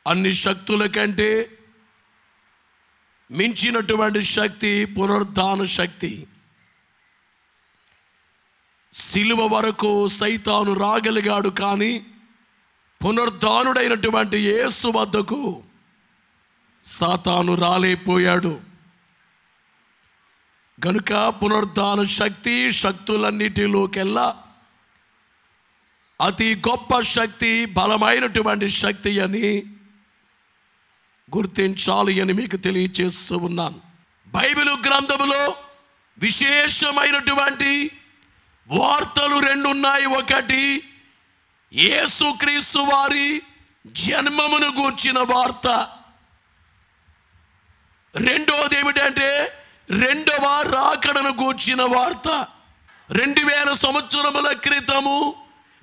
అన్ని శక్తుల కంటే మించినటువంటి శక్తి పునరుద్ధాన శక్తి. సిలువ వరకు సైతాను రాగలిగాడు, కానీ పునరుద్ధానుడైనటువంటి యేసు వద్దకు సాతాను రాలేపోయాడు. గనుక పునరుద్ధాన శక్తి శక్తులన్నిటిలోకెల్లా అతి గొప్ప శక్తి, బలమైనటువంటి శక్తి అని గుర్తించాలి అని మీకు తెలియచేస్తూ ఉన్నాను. బైబిల్ గ్రంథములో విశేషమైనటువంటి వార్తలు రెండు ఉన్నాయి. ఒకటి యేసుక్రీస్తు వారి జన్మమును గూర్చిన వార్త. రెండోది ఏమిటంటే రెండవ రాకడను గూర్చిన వార్త. 2000 సంవత్సరముల క్రితము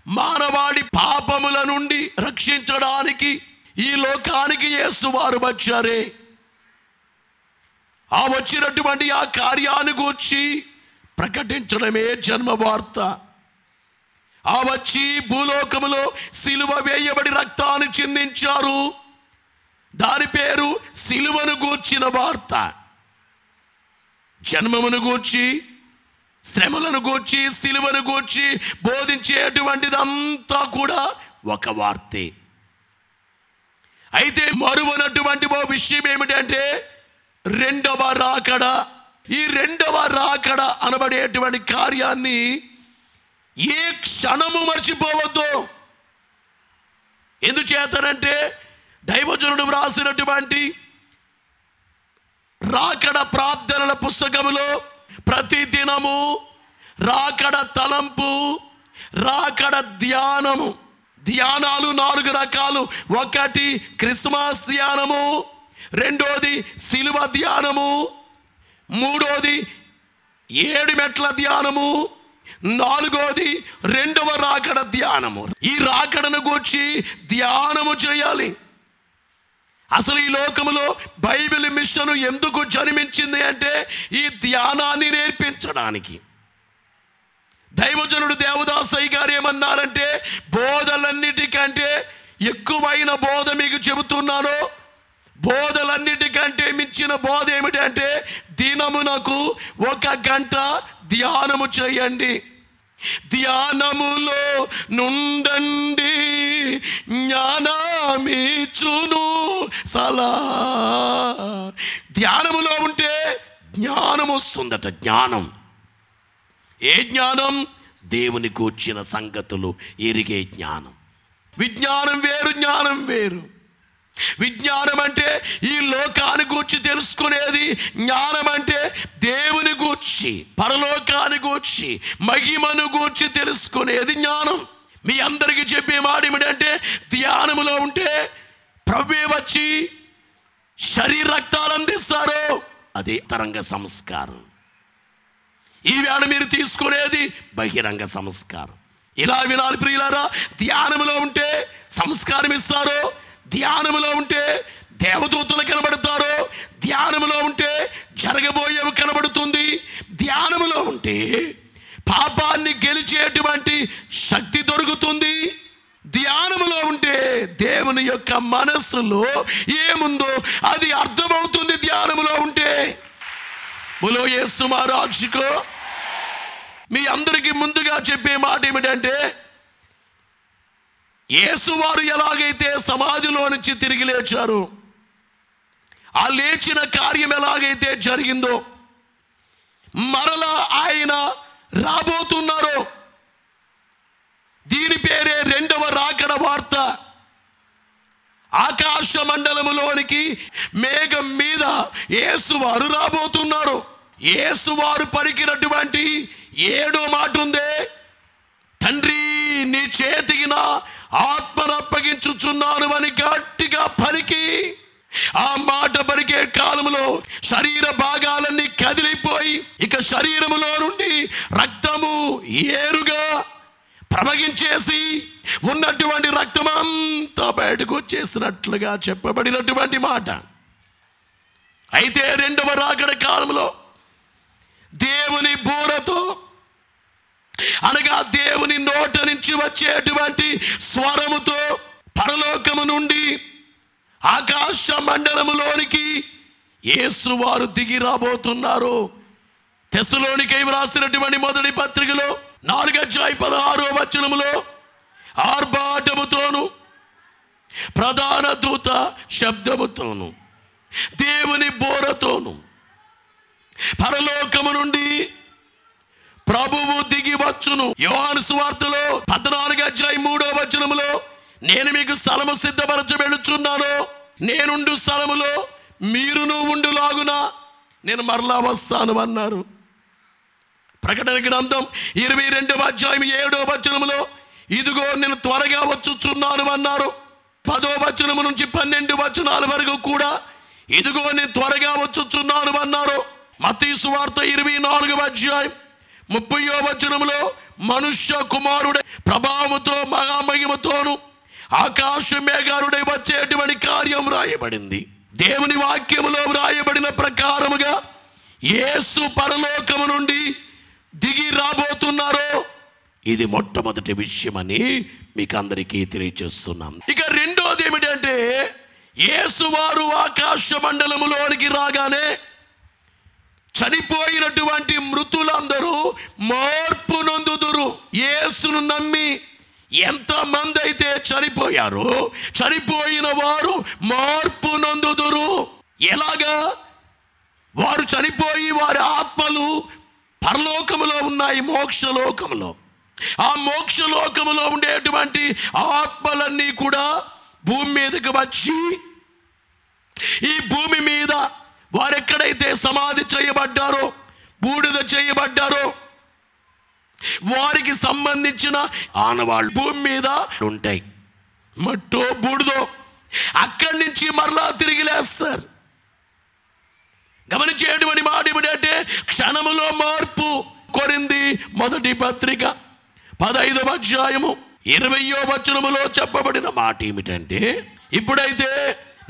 మానవాడి పాపముల నుండి రక్షించడానికి ఈ లోకానికి యేసు వారు వచ్చారే. ఆ వచ్చినటువంటి ఆ కార్యాన్ని గూర్చి ప్రకటించడమే జన్మ వార్త. ఆ వచ్చి భూలోకములో సిలువ వేయబడి రక్తాన్ని చిందించారు. దాని పేరు సిలువను గూర్చిన వార్త. జన్మమును గూర్చి, శ్రమలను గూర్చి, సిలువను గూర్చి బోధించేటువంటిదంతా కూడా ఒక వార్తే. అయితే మరువనటువంటి ఓ విషయం ఏమిటంటే రెండవ రాకడ. ఈ రెండవ రాకడ అనబడేటువంటి కార్యాన్ని ఏ క్షణము మర్చిపోవద్దు. ఎందుచేతనంటే దైవజనుడు వ్రాసినటువంటి రాకడ ప్రార్థనల పుస్తకములో ప్రతి దినము రాకడ తలంపు, రాకడ ధ్యానము, ధ్యానాలు 4 రకాలు. ఒకటి క్రిస్మస్ ధ్యానము, రెండోది సిలువ ధ్యానము, మూడోది 7 మెట్ల ధ్యానము, నాలుగోది రెండవ రాకడ ధ్యానము. ఈ రాకడను గూర్చి ధ్యానము చేయాలి. అసలు ఈ లోకములో బైబిల్ మిషన్ ఎందుకు జన్మించింది అంటే ఈ ధ్యానాన్ని నేర్పించడానికి. దైవజనుడు దేవదాసయ్య గారు ఏమన్నారంటే బోధలన్నిటికంటే ఎక్కువైన బోధ మీకు చెబుతున్నాను. బోధలన్నిటికంటే మించిన బోధ ఏమిటంటే దినమునకు 1 గంట ధ్యానము చేయండి. ధ్యానములో నుండండి జ్ఞానమిచ్చును సలా. ధ్యానములో ఉంటే జ్ఞానం వస్తుందట. జ్ఞానం. ఏ జ్ఞానం? దేవుని కూర్చిన సంగతులు ఎరిగే జ్ఞానం. విజ్ఞానం వేరు, జ్ఞానం వేరు. విజ్ఞానం అంటే ఈ లోకాన్ని గూర్చి తెలుసుకునేది. జ్ఞానం అంటే దేవుని గూర్చి, పరలోకాన్ని గూర్చి, మహిమను గూర్చి తెలుసుకునేది జ్ఞానం. మీ అందరికీ చెప్పే మాట ఏమిటంటే ధ్యానములో ఉంటే ప్రభువే వచ్చి శరీర రక్తాలు అందిస్తారు. అదే తరంగ సంస్కారం. ఈవేళ మీరు తీసుకునేది బహిరంగ సంస్కారం. ఇలా వినాలి ప్రియులారా. ధ్యానములో ఉంటే సంస్కారం ఇస్తారు. ధ్యానములో ఉంటే దేవదూతలు కనబడతారు. ధ్యానములో ఉంటే జరగబోయేవి కనబడుతుంది. ధ్యానములో ఉంటే పాపాన్ని గెలిచేటువంటి శక్తి దొరుకుతుంది. ధ్యానములో ఉంటే దేవుని యొక్క మనస్సులో ఏముందో అది అర్థమవుతుంది. ధ్యానములో ఉంటే బోలో యేసు మహారాజుకు. మీ అందరికీ ముందుగా చెప్పే మాట ఏమిటంటే యేసువారు ఎలాగైతే సమాధిలో నుంచి తిరిగి లేచారు, ఆ లేచిన కార్యం ఎలాగైతే జరిగిందో మరలా ఆయన రాబోతున్నారు. దీని పేరే రెండవ రాకడ వార్త. ఆకాశ మండలములోనికి మేఘం మీద యేసువారు రాబోతున్నారు. యేసువారు పలికినటువంటి 7వ మాట ఉందే, తండ్రి నీ చేతికి నా ఆత్మను అప్పగించుచున్నాను అని గట్టిగా పలికి, ఆ మాట పలికే కాలంలో శరీర భాగాలన్నీ కదిలిపోయి ఇక శరీరములో నుండి రక్తము ఏరుగా ప్రవహించేసి ఉన్నటువంటి రక్తం అంతా బయటకు వచ్చేసినట్లుగా చెప్పబడినటువంటి మాట. అయితే రెండవ రాకడ కాలంలో దేవుని బూరతో అనగా దేవుని నోట నుంచి వచ్చేటువంటి స్వరముతో పరలోకము నుండి ఆకాశ మండలములోనికి యేసు వారు దిగి రాబోతున్నారు. తెస్సలోనికై వ్రాసినటువంటి మొదటి పత్రికలో 4:16 ఆర్భాటముతోను ప్రధాన దూత శబ్దముతోను దేవుని బోరతోను పరలోకము నుండి ప్రభువు దిగి వచ్చును. యోహాను సువార్తలో 14:3 నేను మీకు స్థలము సిద్ధపరచబెడుచున్నాను, నేనుండు స్థలములో మీరును ఉండులాగున నేను మరలా వస్తాను అన్నారు. ప్రకటన గ్రంథం 22:7 ఇదిగో నేను త్వరగా వచ్చుచున్నాను అన్నారు. 10 నుంచి 12 వరకు కూడా ఇదిగో నేను త్వరగా వచ్చుచున్నాను అన్నారు. మత్తయి సువార్త 24:30 మనుష్య కుమారుడై ప్రభావముతో మహామహిమతోను ఆకాశ మేఘారుడై వచ్చేటువంటి కార్యం రాయబడింది. దేవుని వాక్యములో వ్రాయబడిన ప్రకారముగా యేసు పరలోకము నుండి దిగి రాబోతున్నారు. ఇది మొట్టమొదటి విషయమని మీకు అందరికీ తెలియజేస్తున్నాం. ఇక రెండోది ఏమిటంటే, యేసు వారు ఆకాశ మండలములోనికి రాగానే చనిపోయినటువంటి మృతులందరూ మార్పు నొందుదురు. యేసును నమ్మి ఎంతమంది అయితే చనిపోయారో చనిపోయిన వారు మార్పు నొందుదురు. ఎలాగా? వారు చనిపోయి వారి ఆత్మలు పరలోకములో ఉన్నాయి, మోక్షలోకములో. ఆ మోక్షలోకములో ఉండేటువంటి ఆత్మలన్నీ కూడా భూమి మీదకి వచ్చి ఈ భూమి మీద వారెక్కడైతే సమాధి చేయబడ్డారో, బూడిద చేయబడ్డారో వారికి సంబంధించిన ఆనవాళ్ళు భూమి మీద ఉంటాయి. మట్టో బూడిదో అక్కడి నుంచి మరలా తిరిగి లేస్తారు. గమనించేటువంటి మాట ఏమిటంటే క్షణములో మార్పు. కొరింథీ మొదటి పత్రిక 15:20 చెప్పబడిన మాట ఏమిటంటే, ఇప్పుడైతే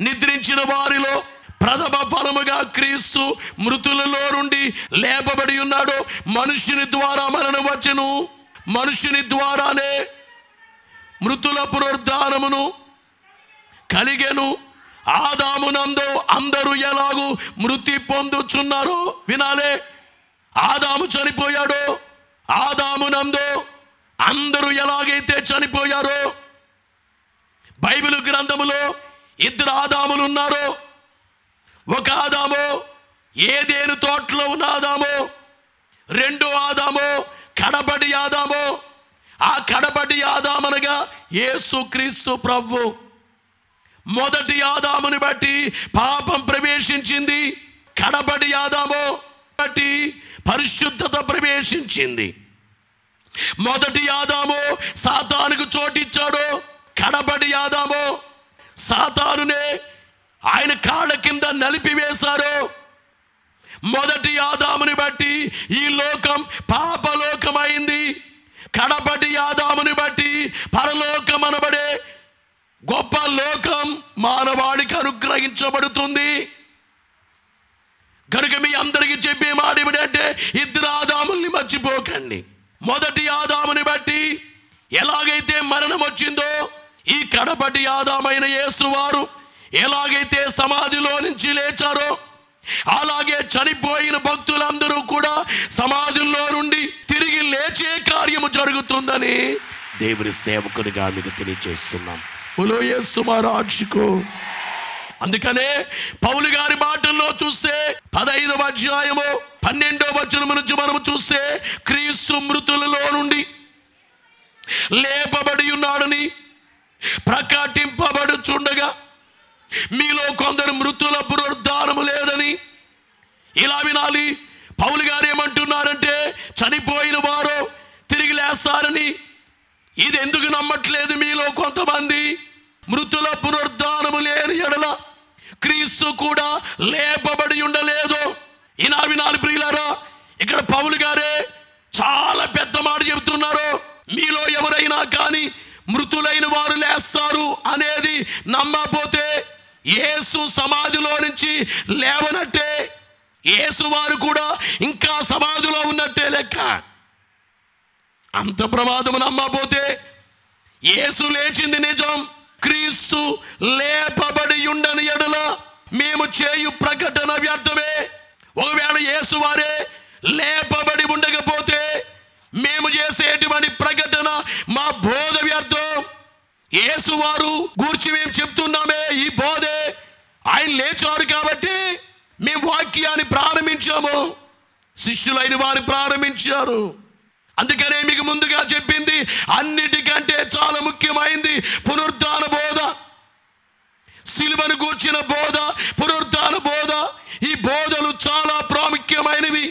నిద్రించిన వారిలో ప్రథమ ఫలముగా క్రీస్తు మృతులలో నుండి లేపబడి ఉన్నాడు. మనుషుని ద్వారా మరణం వచ్చెను, మనుషుని ద్వారానే మృతుల పునరుద్ధానమును కలిగెను. ఆదామునందు అందరూ ఎలాగూ మృతి పొందుచున్నారు. వినాలే, ఆదాము చనిపోయాడు. ఆదామునందు అందరూ ఎలాగైతే చనిపోయారో, బైబిల్ గ్రంథములో 2 ఆదాములు ఉన్నారు. ఒక ఆదాము ఏదేను తోటలో ఉన్న ఆదాము, 2 ఆదాము కడపటి ఆదాము. ఆ కడపటి ఆదామనగా యేసుక్రీస్తు ప్రభు. మొదటి ఆదాముని బట్టి పాపం ప్రవేశించింది, కడపటి ఆదాము బట్టి పరిశుద్ధత ప్రవేశించింది. మొదటి ఆదాము సాతానుకు చోటిచ్చాడు, కడపటి ఆదాము సాతానునే ఆయన కాళ్ళ కింద నలిపివేశారు. మొదటి ఆదాముని బట్టి ఈ లోకం పాపలోకమైంది, కడపటి ఆదాముని బట్టి పరలోకం అనబడే గొప్ప లోకం మానవాళికి అనుగ్రహించబడుతుంది. కనుక మీ అందరికీ చెప్పే మాట ఏమిటంటే 2 ఆదాముల్ని మర్చిపోకండి. మొదటి ఆదాముని బట్టి ఎలాగైతే మరణం వచ్చిందో, ఈ కడపటి ఆదామైన యేసు వారు ఎలాగైతే సమాధిలో నుంచి లేచారో, అలాగే చనిపోయిన భక్తులందరూ కూడా సమాధుల్లో నుండి తిరిగి లేచే కార్యము జరుగుతుందని దేవుని సేవకునిగా మీకు తెలియజేస్తున్నాం. బోలో యేసు మహారాజుకు. అందుకనే పౌలు గారి మాటల్లో చూస్తే 15:12 నుంచి మనము చూస్తే, క్రీస్తు మృతులలో నుండి లేపబడి ఉన్నాడని ప్రకటింపబడుచుండగా మీలో కొందరు మృతుల పునరుద్ధానము లేదని. ఇలా వినాలి, పౌలు గారు ఏమంటున్నారంటే చనిపోయిన వారు తిరిగి లేస్తారని. ఇది ఎందుకు నమ్మట్లేదు మీలో కొంతమంది? మృతుల పునరుద్ధానము లేని ఎడల క్రీస్తు కూడా లేపబడి ఉండలేదు. ఇలా వినాలి ప్రియులారా, ఇక్కడ పౌలు గారే చాలా పెద్ద మాట చెబుతున్నారు. మీలో ఎవరైనా కానీ మృతులైన వారు లేస్తారు అనేది నమ్మకపోతే యేసు సమాధిలో నుంచి లేవనట్టే, యేసు వారు కూడా ఇంకా సమాధిలో ఉన్నట్టే లెక్క. అంత ప్రమాదము నమ్మకపోతే యేసు లేచింది నిజం, క్రీస్తు లేపబడి ఉండని ఎడల మేము చేయు ప్రకటన వ్యర్థమే. ఒకవేళ యేసు వారే లేపబడి ఉండకపోతే మేము చేసేటువంటి ప్రకటన మా బోధ వ్యర్థం. యేసు వారు గూర్చి మేము చెప్తున్నామే ఈ బోధే. ఆయన లేచారు కాబట్టి మేము వాక్యాన్ని ప్రారంభించాము, శిష్యులైన వారు ప్రారంభించారు. అందుకనే మీకు ముందుగా చెప్పింది అన్నిటికంటే చాలా ముఖ్యమైంది పునరుద్ధాన బోధ, సిలువను గూర్చిన బోధ, పునరుద్ధాన బోధ. ఈ బోధలు చాలా ప్రాముఖ్యమైనవి.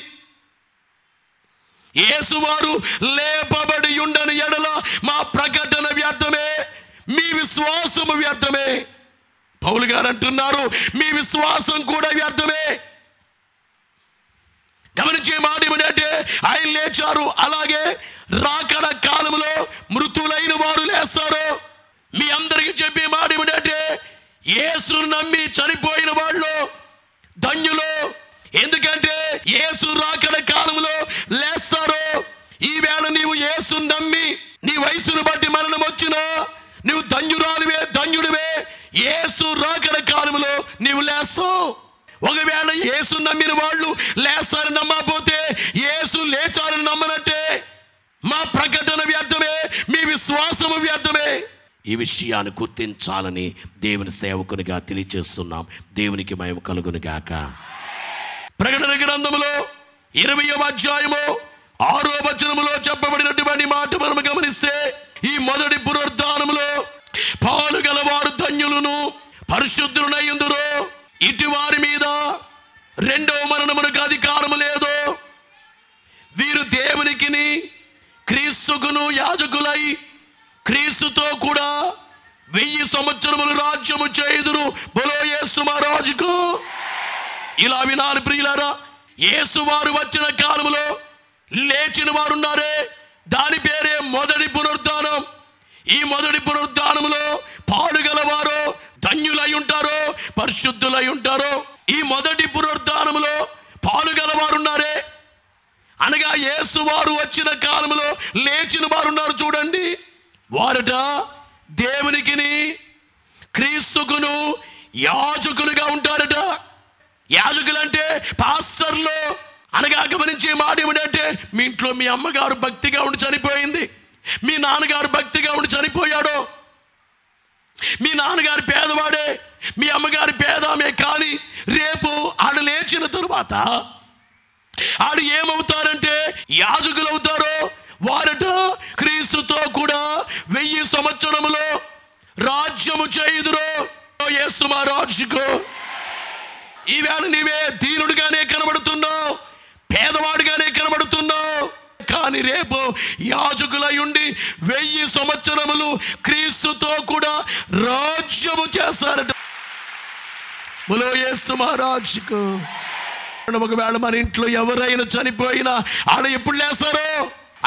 యేసు వారు లేపబడి ఉండని ఎడల మా ప్రకటన వ్యర్థమే, మీ విశ్వాసము వ్యర్థమే. పౌలు గారు అంటున్నారు మీ విశ్వాసం కూడా వ్యర్థమే. గమనించే మాట ఏమిటంటే ఆయన లేచారు, అలాగే రాకడ కాలంలో మృతులైన వారు లేస్తారు. మీ అందరికీ చెప్పే మాట ఏమిటంటే యేసును నమ్మి చనిపోయిన వాళ్ళు ధన్యులు. ఎందుకంటే యేసు రాకడ కాలంలో లేస్తారు. ఈవేళ నీవు యేసు నమ్మి నీ వయసును బట్టి మరణం వచ్చినా నువ్వు ధన్యురాలివే, ధన్యుడివే. యేసు రాకడ కాలంలో నీవు లేస్తావు. ఒకవేళ యేసు నమ్మిన వాళ్ళు లేస్తారని నమ్మకపోతే యేసు లేచారని నమ్మనట్టే. మా ప్రకటన వ్యర్థమే, మీ విశ్వాసము వ్యర్థమే. ఈ విషయాన్ని గుర్తించాలని దేవుని సేవకునిగా తెలియజేస్తున్నాం. దేవునికి మహిమ కలుగును గాక. ప్రకటన గ్రంథములో 20వ అధ్యాయము 6వ వచనములో చెప్పబడినటువంటి మాట మనం గమనిస్తే ఈ మొదటి పునరుద్ధానములో పాలు గలవారు ధన్యులను పరిశుద్ధులైయుందురు. ఇటు వారి మీద రెండవ మరణమునకు అధికారము లేదు. వీరు దేవునికిని క్రీస్తుకును యాజకులై క్రీస్తుతో కూడా 1000 సంవత్సరములు రాజ్యము చేయుదురు. బలో యేసు మహారాజుకు. ఇలా వినాలి ప్రియులారా, యేసు వారు వచ్చిన కాలంలో లేచిన వారు ఉన్నారే, దాని పేరే మొదటి పునరుద్ధానం. ఈ మొదటి పునరుద్ధానములో పాలుగలవారు ధన్యులై ఉంటారు, పరిశుద్ధులై ఉంటారు. ఈ మొదటి పునరుద్ధానములో పాలుగలవారు ఉన్నారే, అనగా యేసు వారు వచ్చిన కాలంలో లేచిన వారు ఉన్నారు చూడండి. వారట దేవునికిని క్రీస్తుకును యాజకులుగా ఉంటారట. యాజకులు అంటే పాస్టర్లు. అనగా గమనించే మాట ఏమిటంటే మీ ఇంట్లో మీ అమ్మగారు భక్తిగా ఉండి చనిపోయింది, మీ నాన్నగారు భక్తిగా ఉండి చనిపోయాడు. మీ నాన్నగారు పేదవాడే, మీ అమ్మగారు పేదామే, కానీ రేపు ఆడ లేచిన తరువాత ఆడు ఏమవుతారంటే యాజకులు అవుతారు. వారట క్రీస్తుతో కూడా 1000 సంవత్సరములో రాజ్యము చేయుదురు. యేసు మహారాజుకు. ఈవేళ నీవే దీనుడిగానే కనబడుతున్నావు, పేదవాడిగానే కనబడుతున్నావు, కానీ రేపు యాజకులై ఉండి 1000 సంవత్సరములు క్రీస్తుతో కూడా రాజ్యము చేస్తారట. బలో యేసు మహారాజుకు. ఒకవేళ మన ఇంట్లో ఎవరైనా చనిపోయినా వాళ్ళు ఎప్పుడు లేస్తారో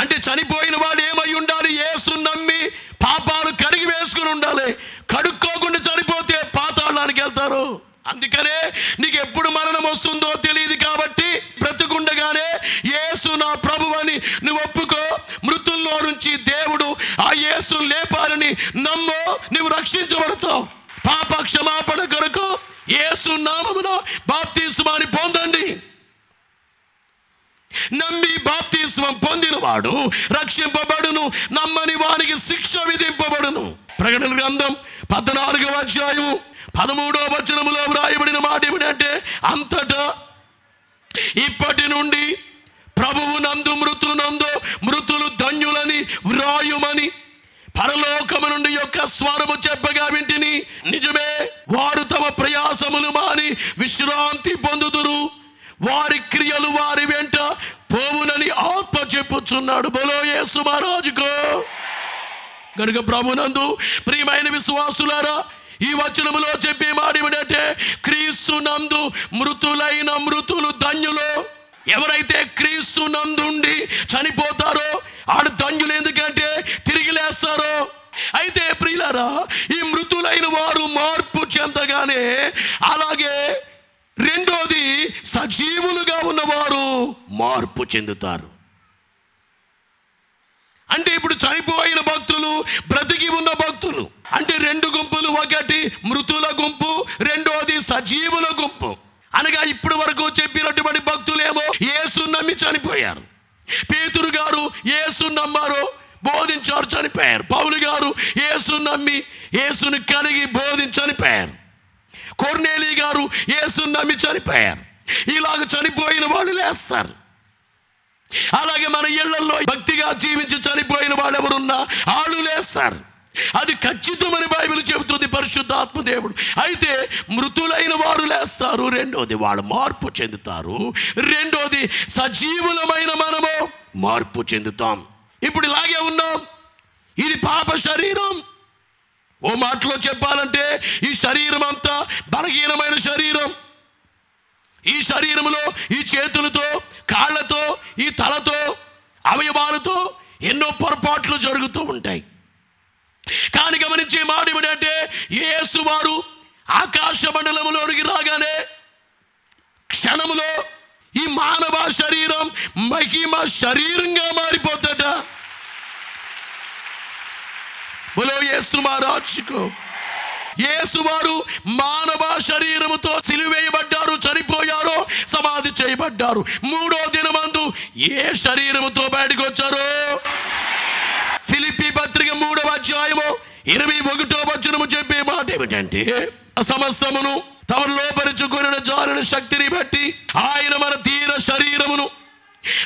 అంటే చనిపోయిన వాడు ఏమై ఉండాలి? యేసు నమ్మి పాపాలు కడిగి వేసుకుని ఉండాలి. కడుక్కోకుండా చనిపోతే పాతాళానికి వెళ్తారు. అందుకనే నీకు ఎప్పుడు మరణం వస్తుందో తెలియదు కాబట్టి బ్రతుకుండగానే యేసు నా ప్రభువని నువ్వు ఒప్పుకో. మృతుల్లో నుంచి దేవుడు ఆ యేసు లేపారని నమ్ము, నువ్వు రక్షించబడతావు. పాప క్షమాపణ కొరకు యేసు నామమున బాప్తిస్మాని పొందండి. నమ్మి బాప్తిస్మం పొందిన వాడు రక్షింపబడును, నమ్మని వానికి శిక్ష విధింపబడును. ప్రకటన గ్రంథం 14వ అధ్యాయము 13వ వచనములో వ్రాయబడిన మాట ఏమిటంటే అంతటా ఇప్పటి నుండి ప్రభువు నందు మృతులు ధన్యులని వ్రాయుమని పరలోకము నుండి యొక్క స్వరము చెప్పగా వింటిని. నిజమే, వారు తమ ప్రయాసములు మాని విశ్రాంతి పొందుదురు, వారి క్రియలు వారి వెంట పోవునని ఆత్మ చెప్పుచున్నాడు. బలో యేసు మహారాజుకు. కనుక ప్రభునందు ప్రియమైన విశ్వాసులారా, ఈ వచనములో చెప్పే మాట ఏమిటంటే క్రీస్తు నందు మృతులు ధన్యులు. ఎవరైతే క్రీస్తు నందుండి చనిపోతారో ఆడు ధన్యులు. ఎందుకంటే తిరిగి లేస్తారో. అయితే ప్రియులారా, ఈ మృతులైన వారు మార్పు చెందగానే అలాగే రెండోది సజీవులుగా ఉన్నవారు మార్పు చెందుతారు. అంటే ఇప్పుడు చనిపోయిన భక్తులు, బ్రతికి ఉన్న భక్తులు అంటే రెండు గుంపులు. ఒకటి మృతుల గుంపు, రెండోది సజీవుల గుంపు. అనగా ఇప్పుడు వరకు చెప్పినటువంటి భక్తులేమో యేసును నమ్మి చనిపోయారు. పేతురు గారు యేసును నమ్మారు, బోధించారు, చనిపోయారు. పౌలు గారు యేసును నమ్మి యేసుని కలిగి బోధించి చనిపోయారు. కొర్నేలి గారు యేసును నమ్మి చనిపోయారు. ఇలాగ చనిపోయిన వాళ్ళు లేస్తారు. అలాగే మన ఇళ్లలో భక్తిగా జీవించి చనిపోయిన వాళ్ళు ఎవరున్నా వాళ్ళు లేస్తారు. అది ఖచ్చితమని బైబిల్ చెబుతుంది, పరిశుద్ధాత్మ దేవుడు. అయితే మృతులైన వారు లేస్తారు, రెండోది వాళ్ళు మార్పు చెందుతారు, రెండోది సజీవులమైన మనము మార్పు చెందుతాం. ఇప్పుడు ఇలాగే ఉన్నాం. ఇది పాప శరీరం. ఓ మాటలో చెప్పాలంటే ఈ శరీరం అంతా బలహీనమైన శరీరం. ఈ శరీరంలో ఈ చేతులతో, కాళ్ళతో, ఈ తలతో, అవయవాలతో ఎన్నో పొరపాట్లు జరుగుతూ ఉంటాయి. కానీ గమనించే మాట ఏమిటంటే యేసు వారు ఆకాశ మండలంలోనికి రాగానే క్షణములో ఈ మానవ శరీరం మహిమ శరీరంగా మారిపోతట. బోలో యేసు మహారాజుకు. యేసు వారు మానవ శరీరముతో సిలువేయబడ్డారు, చనిపోయారు, సమాధి చేయబడ్డారు. మూడో దినమందు ఏ శరీరముతో బయటకు వచ్చారు? ఫిలిప్పీ పత్రిక 3వ అధ్యాయము 21వ వచనము చెప్పే మాట ఏమిటంటే సమస్తమును తమ లోపరుచుకొనిన జారిన శక్తిని బట్టి ఆయన మన తీర శరీరమును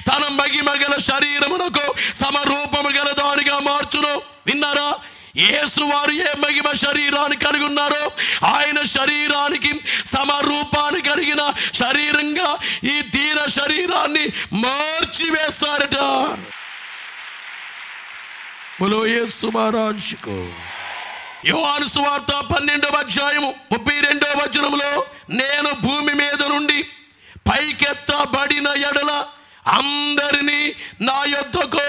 తన మహిమ గల శరీరమునకు సమరూపము గల దానిగా మార్చును. విన్నారా? యేసు వారు ఏ మహిమ శరీరాన్ని కలిగి ఉన్నారో ఆయన శరీరానికి సమరూపాన్ని కలిగిన శరీరంగా ఈ దీన శరీరాన్ని మార్చి వేస్తారట. బోలో యేసు మహారాజుకు. యోహాను సువార్త 12వ అధ్యాయము 32వ వచనములో నేను భూమి మీద నుండి పైకెత్తబడిన ఎడల అందరినీ నా యొద్దకు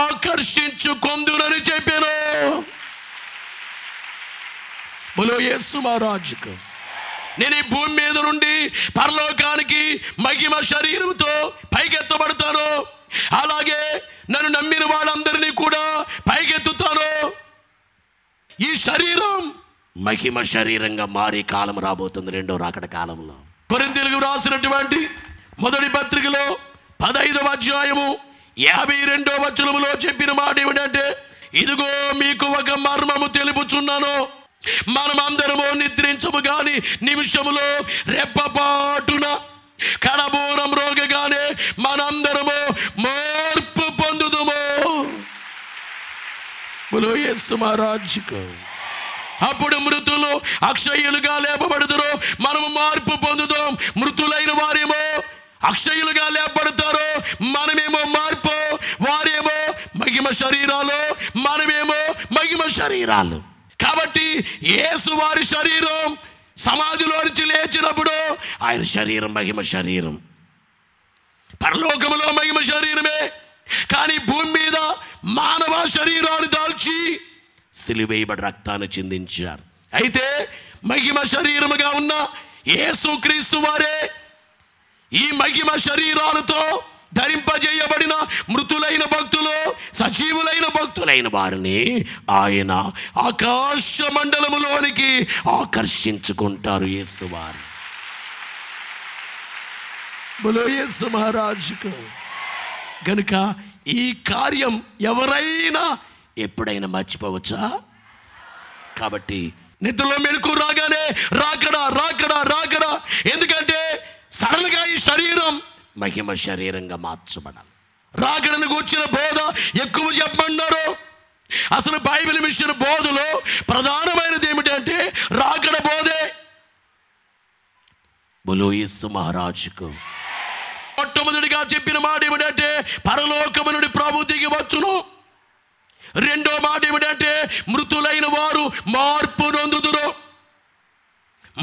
ఆకర్షించుకొందునని చెప్పాను. బోలో యేసు మహారాజుకు. నేను ఈ భూమి మీద నుండి పరలోకానికి మహిమ శరీరంతో పైకెత్తబడతాను. అలాగే నన్ను నమ్మిన వాళ్ళందరినీ కూడా పైకెత్తుతాను. ఈ శరీరం మహిమ శరీరంగా మారి కాలం రాబోతుంది, రెండో రాకడ కాలంలో. కొరింథీయులకు రాసినటువంటి మొదటి పత్రికలో 15వ అధ్యాయము 52వ వచనములో చెప్పిన మాట ఏమిటంటే ఇదిగో మీకు ఒక మర్మము తెలుపుచున్నాను. మనమందరము నిద్రించము గాని నిమిషములో రెప్పపాటున కడబోరం రోగగానే మనందరము మార్పు పొందుదుము. బోలో యేసు మహారాజుకు. అప్పుడు మృతులు అక్షయులుగా లేపబడుదురు, మనము మార్పు పొందుదాం. మృతులైన వారేమో అక్షయులుగా లేపబడతారు, మనమేమో మార్పు. వారేమో మహిమ శరీరాలు, మనమేమో మహిమ శరీరాలు. కాబట్టి యేసు వారి శరీరం సమాధిలో నుంచి లేచినప్పుడు ఆయన శరీరం మహిమ శరీరం, పరలోకములో మహిమ శరీరమే. కానీ భూమి మీద మానవ శరీరాన్ని దాల్చి సిలువేయబడి రక్తాన్ని చిందించారు. అయితే మహిమ శరీరముగా ఉన్న యేసుక్రీస్తు వారే ఈ మహిమ శరీరాలతో ధరింపజేయబడిన మృతులైన భక్తులు, సజీవులైన భక్తులైన వారిని ఆయన ఆకాశ మండలములోనికి ఆకర్షించుకుంటారు యేసు వారు. బోలో యేసు మహారాజుకు. గనుక ఈ కార్యం ఎవరైనా ఎప్పుడైనా మర్చిపోవచ్చా? కాబట్టి నిద్రలో మెలకు రాగానే రాకడా రాకడా రాకడా. ఎందుకంటే సడన్గా ఈ శరీరం మహిమ శరీరంగా మార్చబడాలి. రాకడను కూర్చిన బోధ ఎక్కువ చెప్పమన్నారు. అసలు బైబిల్ మిషన్ బోధలో ప్రధానమైనది ఏమిటంటే రాకడ బోధే. బోలో యేసు మహారాజుకు. మొట్టమొదటిగా చెప్పిన మాట ఏమిటంటే పరలోకము నుండి ప్రభు దిగి వచ్చును. రెండో మాట ఏమిటంటే మృతులైన వారు మార్పు నొందుదురు.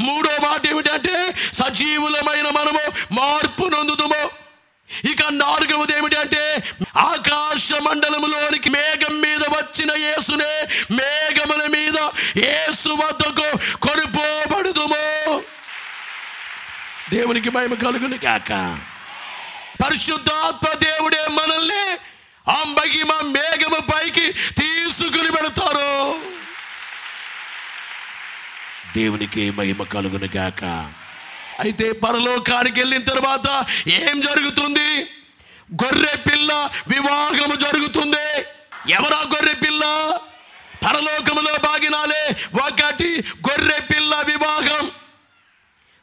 మూడో మాట ఏమిటంటే సజీవులమైన మనము మార్పు నొందుదుము. ఇక నాలుగవది ఏమిటంటే ఆకాశ మండలములోనికి మేఘం మీద వచ్చిన యేసునే మేఘముల మీద యేసు వద్దకు కొనిపోబడుదుము. దేవునికి మహిమ కలుగును గాక. పరిశుద్ధాత్మ దేవుడే మనల్ని ఆ మహిమ మేఘము పైకి తీసుకుని పెడతారు. దేవునికి మహిమ కలుగును గాక. అయితే పరలోకానికి వెళ్ళిన తర్వాత ఏం జరుగుతుంది? గొర్రె పిల్ల వివాహము జరుగుతుంది. ఎవరా గొర్రె పిల్ల? పరలోకములో భాగినాలే. ఒకటి గొర్రె పిల్ల వివాహం,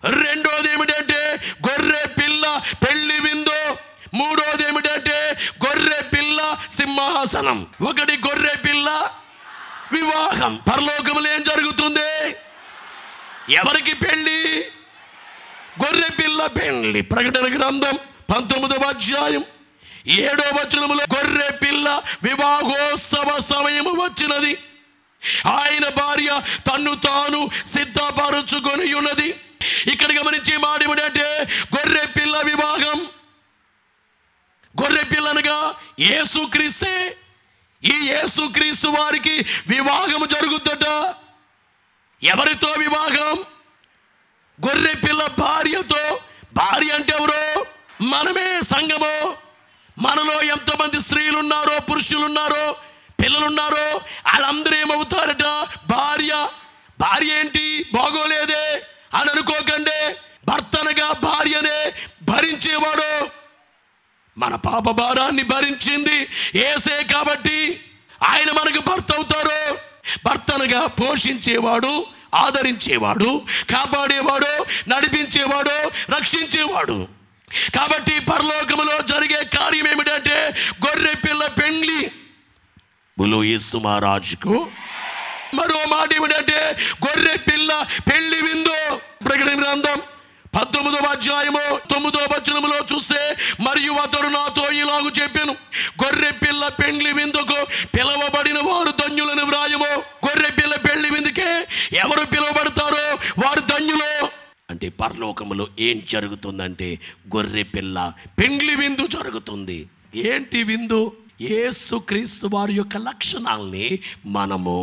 రెండోది ఏమిటంటే గొర్రె పిల్ల పెళ్లి విందు, మూడోది ఏమిటంటే గొర్రె పిల్ల సింహాసనం. ఒకటి గొర్రె పిల్ల వివాహం. పరలోకములో ఏం జరుగుతుంది? ఎవరికి పెళ్లి? గొర్రె పిల్ల పెళ్లి. ప్రకటన గ్రంథం 19వ అధ్యాయం 7వ వచనములో గొర్రె పిల్ల వివాహోత్సవ సమయము వచ్చినది, ఆయన భార్య తన్ను తాను సిద్ధపరచుకొని ఉన్నది. ఇక్కడ గమనించే మాట ఏమిటంటే గొర్రె పిల్ల వివాహం. గొర్రె పిల్ల అనగా యేసుక్రీస్తే. ఈ యేసుక్రీస్తు వారికి వివాహం జరుగుద్దట. ఎవరితో వివాహం? గొర్రె పిల్ల భార్యతో. భార్య అంటే ఎవరో? మనమే, సంఘము. మనలో ఎంతమంది స్త్రీలు ఉన్నారో, పురుషులు ఉన్నారో, పిల్లలున్నారో వాళ్ళందరూ ఏమవుతారట? భార్య. భార్య ఏంటి? బాగోలేదే అని అనుకోకండి. భర్తనగా భార్యనే భరించేవాడు. మన పాప భారాన్ని భరించింది యేసే కాబట్టి ఆయన మనకు భర్త అవుతారు. భర్తనగా పోషించేవాడు, ఆదరించేవాడు, కాపాడేవాడు, నడిపించేవాడు, రక్షించేవాడు. కాబట్టి పరలోకములో జరిగే కార్యం ఏమిటంటే గొర్రె పిల్ల పెండ్లి. బోలో యేసు మహారాజుకు. మరో మాట ఏమిటంటే గొర్రె పిల్ల పెళ్లి విందు. ప్రకటన గ్రంథం 19వ అధ్యాయము 9వ వచనములో చూస్తే, మరియు అతడు నాతో ఇలాగు చెప్పెను, గొర్రె పిల్ల పెండ్లి విందుకు పిలవబడిన వారు ధన్యులని వ్రాయము. గొర్రె పిల్ల పెళ్లి విందుకే ఎవరు పిలువబడతారో వారు ధన్యులు. అంటే పరలోకములో ఏం జరుగుతుందంటే గొర్రె పిల్ల పెండ్లి విందు జరుగుతుంది. ఏంటి విందు? యేసుక్రీస్తు వారి యొక్క లక్షణాలని మనము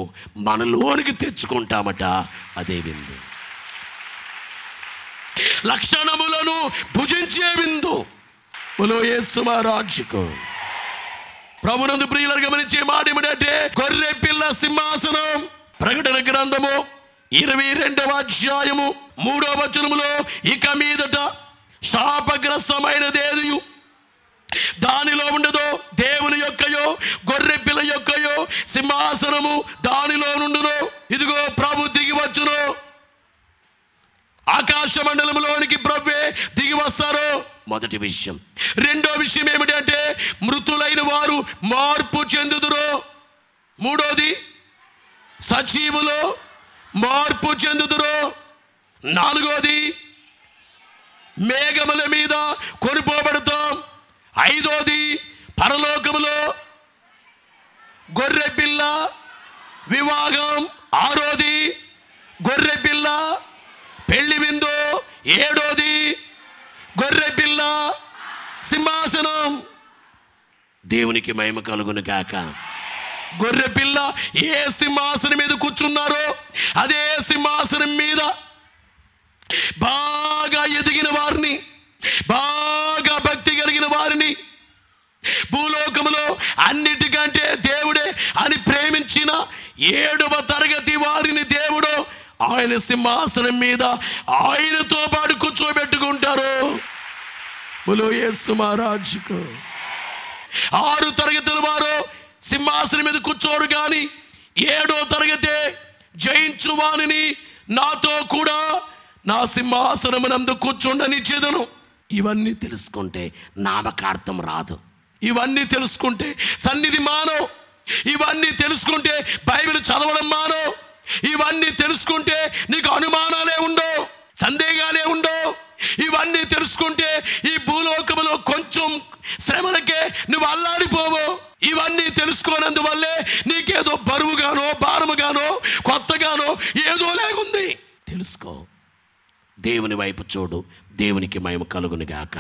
మనలోనికి తెచ్చుకుంటామట. అదే విందు. లక్షణములను భుజించే విందు. బోలో యేసు మహారాజుకు. ప్రభునందు ప్రియులను గమనించే మాట ఏమిటంటే గొర్రె పిల్ల సింహాసనం. ప్రకటన గ్రంథము 22వ అధ్యాయము 3వ వచనములో, ఇక మీదట శాపగ్రస్తమైనదేదియు దానిలో ఉండదో, దేవుని యొక్కయో గొర్రె పిల్ల యొక్కయో సింహాసనము దానిలో నుండును. ఇదిగో ప్రభు దిగి వచ్చును. ఆకాశ మండలంలోనికి ప్రభువే దిగి వస్తారు. మొదటి విషయం. రెండో విషయం ఏమిటంటే మృతులైన వారు మార్పు చెందుదురు. మూడోది సజీవులు మార్పు చెందుదురు. నాలుగోది మేఘముల మీద కొనిపోబడతాం. ఐదోది పరలోకములో గొర్రె పిల్ల వివాహం. ఆరోది గొర్రె పిల్ల పెళ్లి విందు. ఏడోది గొర్రె పిల్ల సింహాసనం. దేవునికి మహిమ కలుగును గాక. గొర్రె పిల్ల ఏ సింహాసనం మీద కూర్చున్నారో అదే సింహాసనం మీద బాగా ఎదిగిన వారిని, బాగా భక్తి కలిగిన వారిని, భూలోకములో అన్నిటికంటే దేవుడే అని ప్రేమించిన 7వ తరగతి వారిని దేవుడు ఆయన సింహాసనం మీద ఆయనతో పాటు కూర్చోబెట్టుకుంటారు. బోలో యేసు మహారాజుకు. 6 తరగతుల వారు సింహాసనం మీద కూర్చోరు, కానీ 7వ తరగతే జయించు వానిని నాతో కూడా నా సింహాసనమునందు కూర్చుండనిచ్చేదను. ఇవన్నీ తెలుసుకుంటే నామకార్థం రాదు. ఇవన్నీ తెలుసుకుంటే సన్నిధి మానవు. ఇవన్నీ తెలుసుకుంటే బైబిల్ చదవడం మానవు. ఇవన్నీ తెలుసుకుంటే నీకు అనుమానాలే ఉండవు, సందేహాలే ఉండవు. ఇవన్నీ తెలుసుకుంటే ఈ భూలోకములో కొంచెం శ్రమలకే నువ్వు అల్లాడిపోవు. ఇవన్నీ తెలుసుకోనందువల్లే నీకేదో బరువుగానో భారముగానో కొత్తగానో ఏదో లేకుంది. తెలుసుకో, దేవుని వైపు చూడు. దేవునికి మహిమ కలుగును గాక.